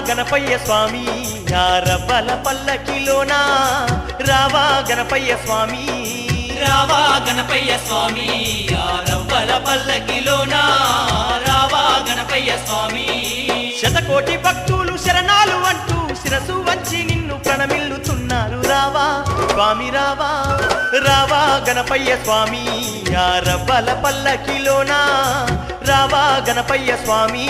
గణపయ్య స్వామి ఆ రవ్వల పల్లకిలోనా రావా గణపయ్య స్వామి రావా గణపయ్య స్వామి ఆ రవ్వల పల్లకిలోనా రావా గణపయ్య స్వామి శతకోటి భక్తులు శరణాలు అంటూ శిరసు వంచి నిన్ను ప్రణమిల్లుతున్నారు రావా స్వామి రావా రావా గణపయ్య స్వామి ఆ రవ్వల పల్లకిలోనా రావా గణపయ్య స్వామి